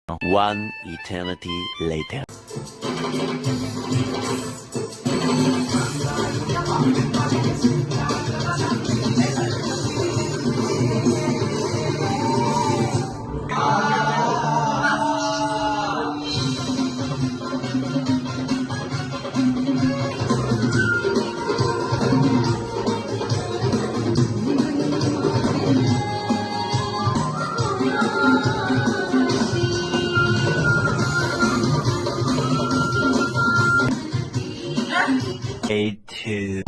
One eternity later. Day 2.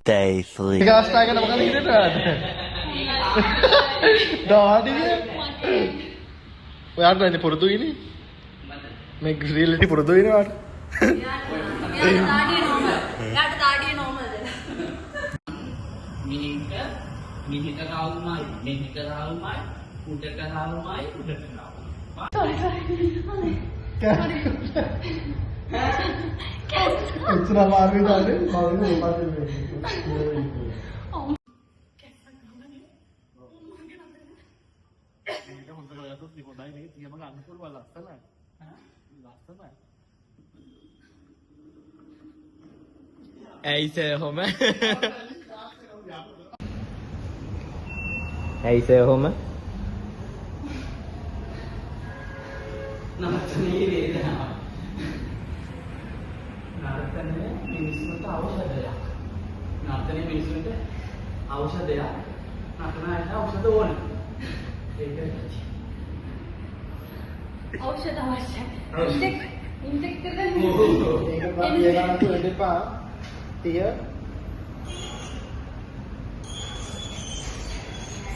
Day 3. ඔයාට නැති පුරුදු ඉන්නේ මේ රියැලිටි පුරුදු ඉන්නේ වාට යාට දාඩිය නෝමල්ද මිහිත රාවුමයි මෙහිත රාවුමයි උඩට රාවුමයි උඩට රාවුමයි එච්චර මාර්ගය දාන්නේ මාර්ගය ऐसे हो मैं ऐसे हो मैं නර්තනයේ වේදනාව නර්තනයේ මිනිස්සුන්ට ඖෂධයක් නර්තනයේ මිනිස්සුන්ට ඖෂධයක් නර්තනයට ඖෂධ ඕන ඒක ඖෂධ අවශ්‍යයි ඉන්ජෙක්ට් කරන්න ඒක තමයි ඒකට දෙපා තිය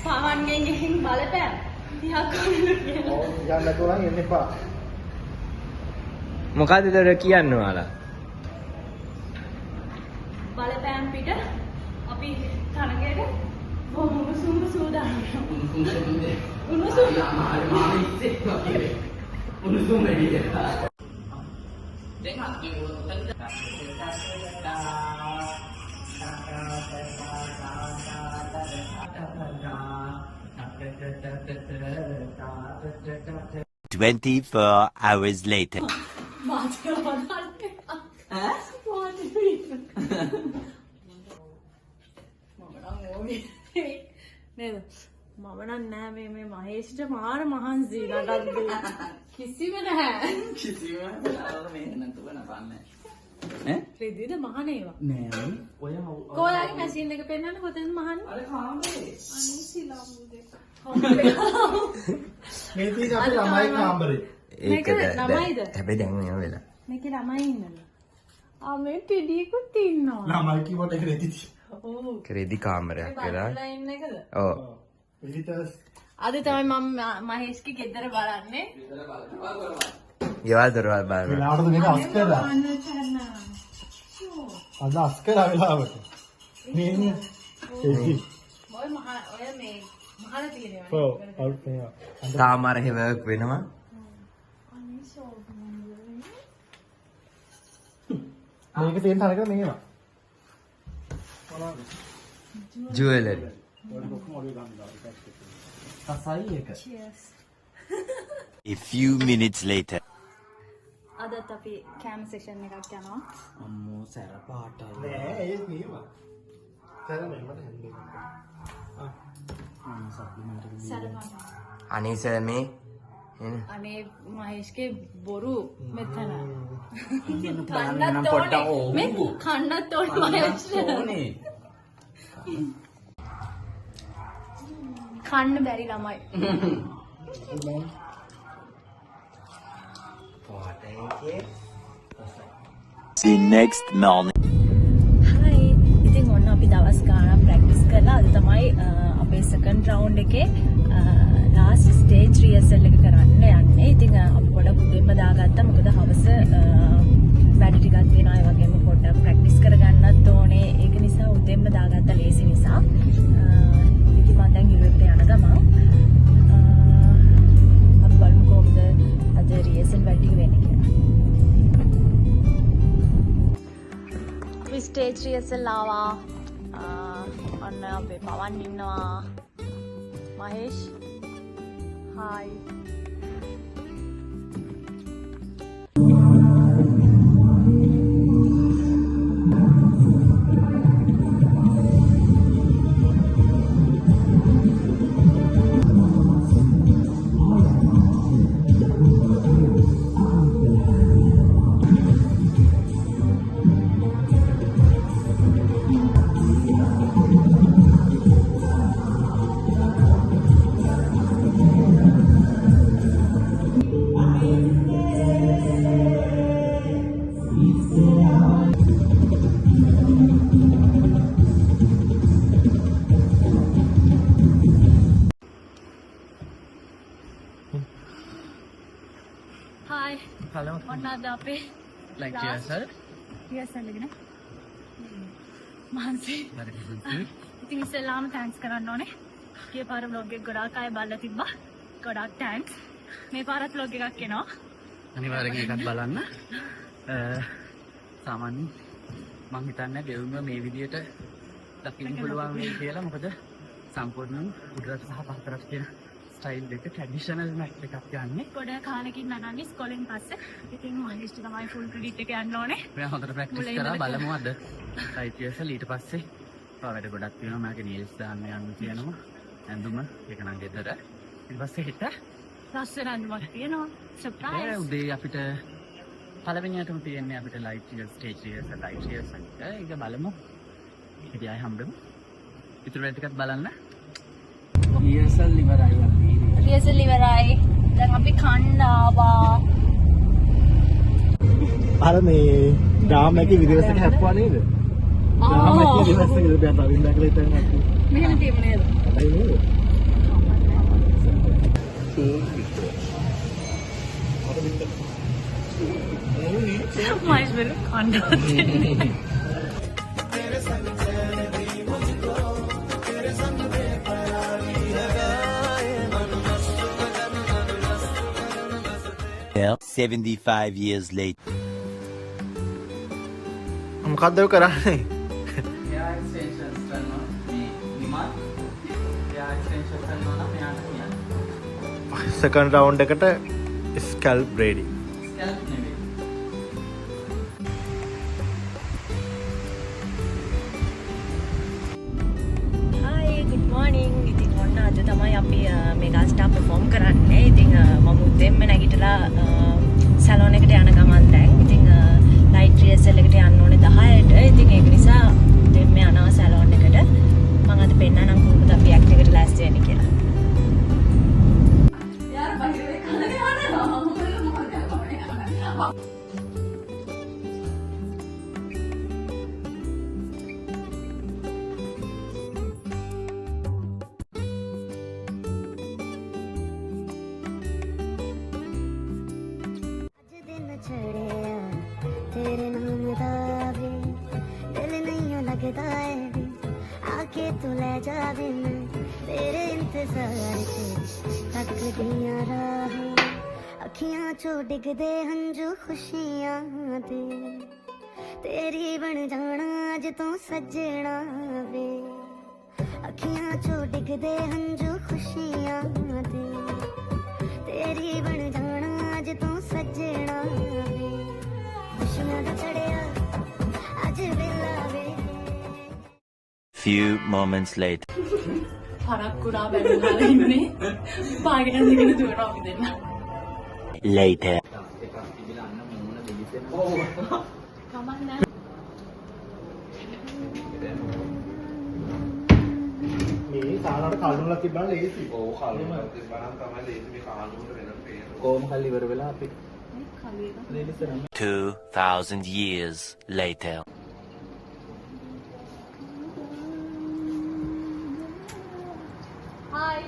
පවන්ගෙන් ගෙහින් බලපෑම් 30ක් වුණා කියලා. ඔව් යන්න නැතුව නම් එන්න එපා මොකද දර කියන්න ඔයාලා බලපෑම් පිට අපි තරගයට බොහොම උණුසුම් සූදානම්. උණුසුම් මාම ඉස්සේ වගේ උණුසුම් වැඩි දැන් අපි ඔතන 24 hours later. මාතේ වඩාත් ඈ නේද මම නෑ මේ මහේෂ්ට මාර මහන්සි නඩත් කිසිම නැහැ කිසිම මේ නතුව නපන්නේ ක්‍රෙඩිද මහනේවා නෑ ඔය කොයාගේ මැෂින් එක පෙන්නන්න කොතෙන්ද මහන්නේ අර කාමරේ අනේ සිලාමුදේ මේ තියෙන අපේ ළමයි කාමරේ මේක ළමයිද හැබැයි දැන් මේව වෙලා මේකේ ළමයි ඉන්නද මේ ටෙඩියකුත් ඉන්නවා ළමයි කිව්වට ඒක රෙදි ඔව් ක්‍රෙඩි කාමරයක් වෙලා බලලා ඉන්න එකද ඔව් විසිටර්ස් අද තමයි මම මහේෂ්ගේ ගෙදර බලන්නේ ගෙවල් දොරවල් බලන්න වෙලාවට මේක අස් කරලා අද අස් කරලා වෙලාවට මේ එදි ඔය මේ මහල තියෙනවා ඔව් අවුට් වෙනවා තාම අර හැවයක් වෙනවා අනේ ෂෝපින් මේක තියෙන තරකට මේවා ජුවෙලරි අසයි එක cheers A few minutes later. අදත් අපි කැම් සෙක්ෂන් එකක් යනවා අම්මෝ සැර පාටයි නෑ ඒ මේවා සරම මට හැන්දේ සරපන් අනිස මේ එන අනේ මහේෂ්ගේ බොරු මෙතන නම් කන්නත් පොඩ්ඩක් ඕනේ මේ කන්නත් ඕනේ මහේෂ් ඕනේ කන්න බැරි ළමයි See next morning. හයි ඉතින් ඔන්න අපි දවස් ගානක් ප්‍රැක්ටිස් කරලා අද තමයි අපේ සෙකන්ඩ් රවුන්ඩ් එකේ ලාස්ට් ස්ටේජ් රිහර්සල් එක කරන්න යන්නේ. ඉතින් අපි පොඩක් උදේම දාගත්තා මොකද හවස වැඩ ටිකක් තියෙනවා. ඒ වගේම පොඩ්ඩක් ප්‍රැක්ටිස් කරගන්නත් ඕනේ. ඒක නිසා උදේම දාගත්තා ලේසි නිසා. ඉතින් මම දැන් ඉරුවෙට යන ගමන් අපි බලමු කොහොමද අද රිහර්සල් වැඩ ටික වෙන්නේ කියලා. ස්ටේජ් රිහර්සල් ආවා. ඔන්න අපේ පවන් ඉන්නවා. මහේෂ් හායි. Hi. Hello. ඔන්න අද අපේ Like yourself. රිහර්සල් එකනේ. මහන්සි. ඉතින් ඉස්සෙල්ලාම තෑන්ක්ස් කරන්න ඕනේ. ගිය පාර vlog එක ගොඩාක් අය බලලා තිබ්බා. ගොඩාක් තෑන්ක්ස්. මේ පාරත් vlog එකක් එනවා. අනිවාර්යෙන් එකක් බලන්න. සාමාන්‍යයෙන් මම හිතන්නේ දෙවුම මේ විදියට දකින්න පුළුවන් වෙයි කියලා. මොකද සම්පූර්ණයෙන් උඩරට සහ පහතරට තියෙන ස්ටයිල් එක ට්‍රැඩිෂනල් මැච් එකක් යන්නේ. ගොඩ කාලෙකින් නනන්නේ ස්කෝලෙන් පස්සේ. ඉතින් මහේෂ්ට තමයි ෆුල් ක්‍රෙඩිට් එක යන්න ඕනේ. මම හොඳට ප්‍රැක්ටිස් කරලා බලමු අද. ITSL ඊට පස්සේ තව වැඩ ගොඩක් තියෙනවා. මගේ නීල්ස් දාන්න යන්න තියෙනවා. ඇඳුම ඒක නම් ගෙදර. ඊට පස්සේ හිට ලස්සන අඳුමක් තියෙනවා. ඒ සර්ප්‍රයිස්. උදේ අපිට පළවෙනියටම තියෙන්නේ අපිට light stage rehearsal light rehearsal එක. ඒක බලමු. ඉතින් ආයෙ හම්බෙමු. ඊටු වැඩ ටිකක් බලන්න. රිහර්සල් ඉවරයි අපි. රිහර්සල් ඉවරයි. දැන් අපි කන්න ආවා. අර මේ ඩ්‍රාම එකේ විදිහට හැප්පුවා නේද? ඩ්‍රාම එකේ විදිහට දැන් අරින්න කියලා හිතන්නේ අපි. මෙහෙම තියෙම නේද? හරි නේද? මයිස් වෙල කන්න. 75 years later. මොකද්ද ඔය කරන්නේ? එයා එක්ස්ටෙන්ෂන්ස් කරනවා. මේ විමල් එයා එක්ස්ටෙන්ෂන් කරනවා නම් එයාට කියන්න. සෙකන්ඩ් රවුන්ඩ් එකට ස්කැල්ප් බ්‍රේඩින්. ස්කැල්ප් නෙවෙයි. Hi, good morning. ඉතින් ඔන්න අද තමයි අපි මෙගා ස්ටාර් perform කරන්නේ. ඉතින් මම උදේම නැගිටලා සැලොන් එකට යන ගමන් දැන්. ඉතින් ලයිට් රිහර්සල් එකට යන්න ඕනේ 10ට. ඉතින් ඒක නිසා උදේම යනවා සැලොන් එකට. මම අද පෙන්නනම් කොහොමද අපි ඇක්ට් එකට ලෑස්ති වෙන්නේ කියලා. යාර බහිරේ කන්නේ වනේ. तेरे नाम दावे दिल नहीं लगता है भी आके तू ले जावे मैं तेरे इंतजार से थक गई राह अखियां चो डिग दे हंजू खुशियां दे तेरी बन जाना अज तो सजना वे अखियां चो डिग दे हंजू खुशियां दे तेरी बन जाना अज तो सजना वे Few moments later. පරක්කුඩා බැලුවාලා ඉන්නේ. පාගෙන දිගට දුවනවා අපි දෙන්න. Later. එකක් තිබිලා අන්න මොන දෙලිසෙන. කමන්න. මේ සාහනට කල්ුණක් තිබ්බම ලේසි. කොහොම හරි ඉවර වෙලා අපි 2,000 years later. හායි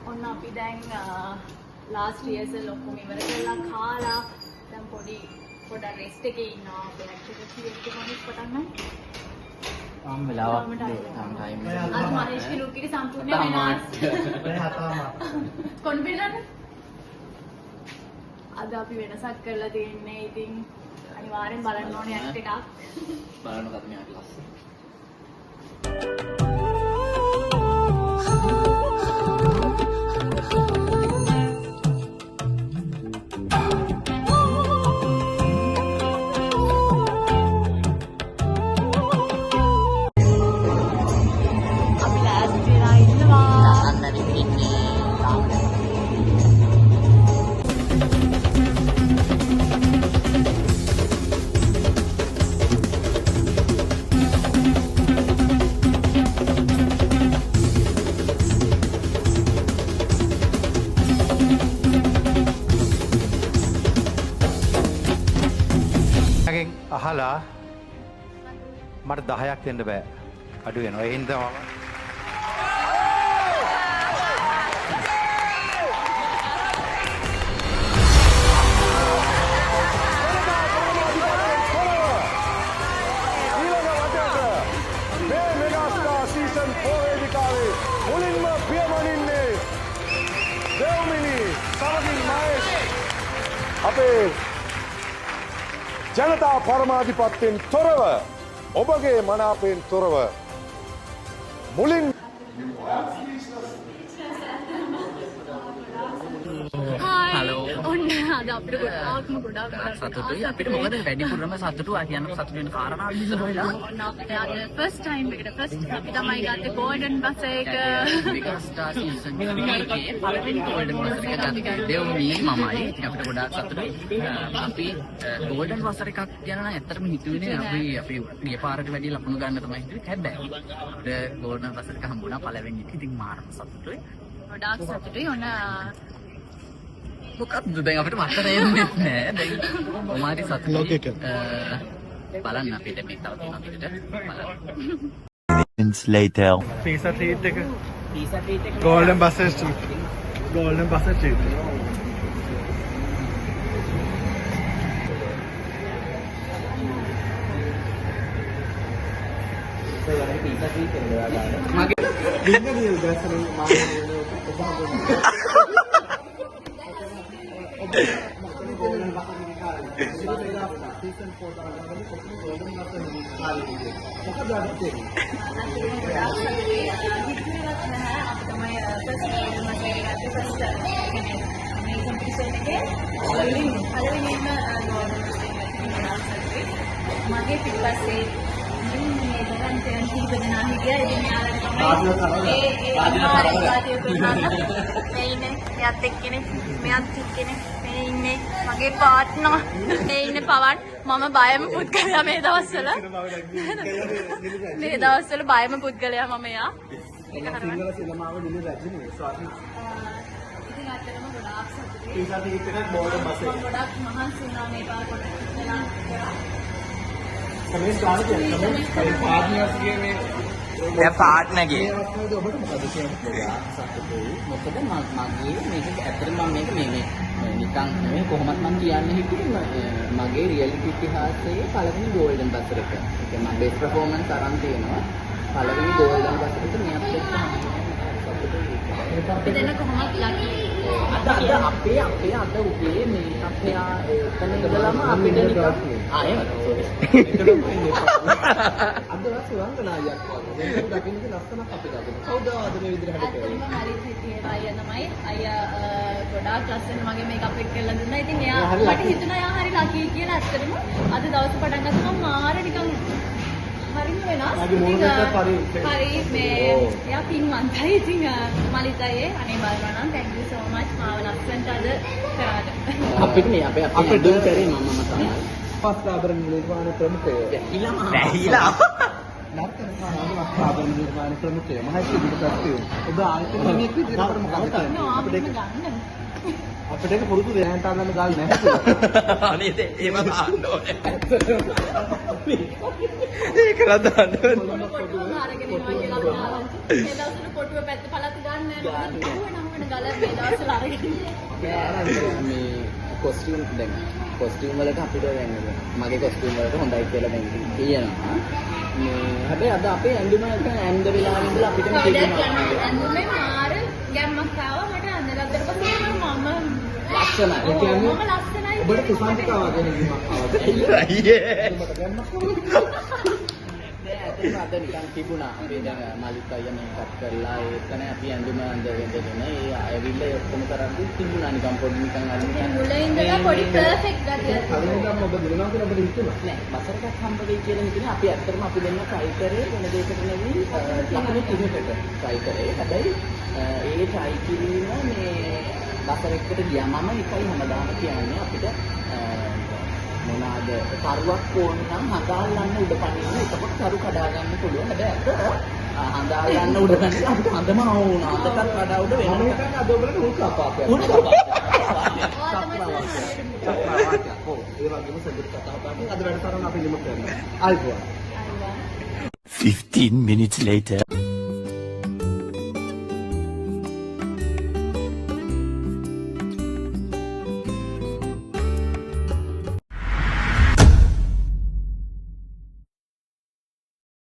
ඔන්න අපි දැන් ලාස්ට් රියර්සල් ඔක්කොම ඉවර කරලා කාලා දැන් පොඩක් රෙස්ට් එකේ ඉන්නවා අපේ ලෙක්චර් එක කීයක මොනිස් පටන් ගන්න ආම් වෙලාවක් ටයිම් අද මනේෂ්ගේ ලුක් එක සම්පූර්ණ වෙනස් කොන්ෆිඩන්ට් අද අපි වෙනසක් කරලා තියෙන්නේ ඉතින් අනිවාර්යෙන් බලන්න ඕනේ ඇක්ට් එකක් බලන්න කත් මෙයාට ලස්සන අපි ලෑස්ති වෙලා ඉන්නවා මගෙන් අහලා මට 10ක් දෙන්න බෑ අඩු වෙනවා ඒ හින්දා මම මේ මෙගාස්ටාර් සීසන් 4 වේදිකාවේ මුලින්ම පියමනින්නේ දෙව්මිනි සමගින් මහේෂ් අපේ ජනතා පරමාධිපත්‍යයෙන් තොරව ඔබගේ මනාපයෙන් තොරව මුලින් හලෝ ඔන්න අද අපිට ගොඩක් සතුටුයි අපිට මොකද වැඩිපුරම සතුටු කියන්න සතුටු වෙන කාරණා විතර වෙලා ඔන්න අපිට අද ෆස්ට් ටයිම් එකට ෆස්ට් අපි තමයි ගත්තේ ගෝල්ඩන් බස් එක මෙගාස්ටාර් සීසන් 3 එකේ පළවෙනි ගෝල්ඩන් බස් එක ගත්තේ දෙව්මී මමයි. ඉතින් අපිට ගොඩාක් සතුටුයි. අපි ගෝල්ඩන් බස් එකක් ගැන නම් ඇත්තටම හිතුවේ අපි ගිය පාරට වැඩි ලකුණු ගන්න තමයි හිතුවේ. හැබැයි අපිට ගෝල්ඩන් බස් එක හම්බුණා පළවෙනි එක. ඉතින් මාරම සතුටුයි. ගොඩාක් සතුටුයි ඔන්න මොකක්ද දැන් අපිට මතර එන්නේ නැහැ. දැන් කොමාරි සතුටුයි. බලන්න අපිට මේ තව තියෙනවා අපිට බලන්න. Minutes later. පීසා ට්‍රීට් එක පීසා ට්‍රීට් එක golden bus street golden bus street pizza treat එක ගාලා මගේ දින්නේ දැසනේ මගේ පිටපස්සේ මේ දරන්තයන් කීප දෙනා හිටියා. ඉතින් මෙයාත් එක්කනේ මෙයාත් එක්කනේ මේ ඉන්නේ මගේ පාර්ට්නර් මේ ඉන්නේ පවන්. මම බයම පුද්ගලයා මේ දවස්වල බයම පුද්ගලයා මම එයා. සිංහල සිනමාව නිල රැජිනේ ස්වාමී ඉතින් අතරම ගොඩාක් සතුටුයි. පීසා ට්‍රීට් එකක් ගෝල්ඩන් බස් එක ගොඩාක් මහන්සි වුණා මේ පාර කොට වෙලා කමෙන්ට් ගන්න කියන්නේ පාර්ට්නර්ස්ගේ මේ දැන් පාර්ට්නර්ගේ මේ අවස්ථාවේදී ඔබට මොකද කියන්නේ සතුටුයි මොකද මගේ මේක ඇත්තටම මම මේක මේ නිකන් නෙමෙයි කොහොමත් මම කියන්න හිතුවේ මගේ රියැලිටි ඉතිහාසයේ පළවෙනි ගෝල්ඩන් බස් එක. ඒ කියන්නේ මම බෙස්ට් පර්ෆෝමන්ස් අරන් තියෙනවා. පළවෙනි ගෝල්ඩන් බස් එකට මෙයාත් එක්ක අපි දෙන්න කොහොමද ලකි අද අපේ අද උදේ මේ අපේ එතන ඉඳලම අපිට නිකන් එහෙමද අද සුවංගනායියක් වගේ ඒක දකින්න ලස්සනක් අපිට අද කවුද අද මේ විදිහට හැදෙන්නේ ඇත්තටම හරි හිතේ අයියා තමයි අයියා ගොඩාක් ලස්සන මගේ මේකප් එක කරලා දුන්නා. ඉතින් එයා මට හිතුණා එයා හරි ලකි කියලා. ඇත්තටම අද දවස් පටන් ගත්තම මාර නිකන් හරිම වෙනස්. මගේ මොනකට හරි හරි මේ එයා පින්වන්තයි. ඉතින් මලිතයේ අනේ බලනවා නම් thank you so much මාව ලස්සනට අද කරාට. අපිට මේ අපේ දුම් කරේ මම තමයි. පස්කාබරන් නිර්මාණ ප්‍රමුඛය පැහිලා නර්තන පස්කාබරන් නිර්මාණ ප්‍රමුඛය මහත් පිටපත් ඔබ ආයතනයේ විදිහට අපිට මොකක්ද නෝ අපිට ගන්න. අපිට ඒක පුරුදු දෙයන්ට අන්නන්න ගාල් නැහැ. අනේ ඒව දාන්න ඕනේ. ඒක රදාන්න ඕනේ. මේ කොස්ටියුම් දැන් කොස්ටියුම් වලට අපිට දැන් මගේ කොස්ටියුම් වලට හොඳයි කියලා දැන් කියනවා. මේ හැබැයි අද අපේ ඇඳුම නැත්නම් ඇඳ වෙලා ඉඳලා අපිටම කියනවා. ඇඳුමේ මාර ගැම්මක් ආවා මට අඳගත්තට පස්සේ මම ලස්සනයි. ඒ කියන්නේ මම ලස්සනයි. ඔබට කුසාන්තිකාව වගේ නෙමෙයි ආවා. අයියේ. ඔබට ගැම්මක් ඇත්තටම අද නිකන් තිබුණා. අපි දැන් මලික් අයියා මේකත් කරලා ඒකන අපි ඇඳුම අඳගෙන ඒ ඇවිල්ලා ඔක්කොම කරද්දි තිබුණා නිකන් පොඩි නිකන් අර නිකන් මුලින් ඉඳලා පොඩි පර්ෆෙක්ට් ගතියක්. කලින්දම ඔබ දිනනවා කියලා ඔබට හිතුණා. නෑ බසරකක් හම්බ වෙයි කියලා හිතන්නේ අපි ඇත්තටම අපි දෙන්න try කරේ වෙන දෙයකට නෙවෙයි ලකුණු තිබෙකට try කරේ. හැබැයි ඒ try කිරීම මේ බසරකට ගියා මම එකයි හැමදාම කියන්නේ අපිට මොනවාද කරුවක් ඕන නම් හදාගන්න උඩ පනින්න එතකොට කරු කඩා ගන්න පුළුවන්. හැබැයි අද හදාගන්න උඩ පනින්න අපිට හඳම වුණා. අදටත් වඩා උඩ වෙනවා. මම හිතන්නේ අද ඔයගලට උල් කපාපයක්. උඩ කපාපයක්. ඔව් ඒ වගේම සඳුරු කතාව පාටින් අද වැඩසටහන අපි නිම කරනවා. ආයිබෝන්. 15 minutes later.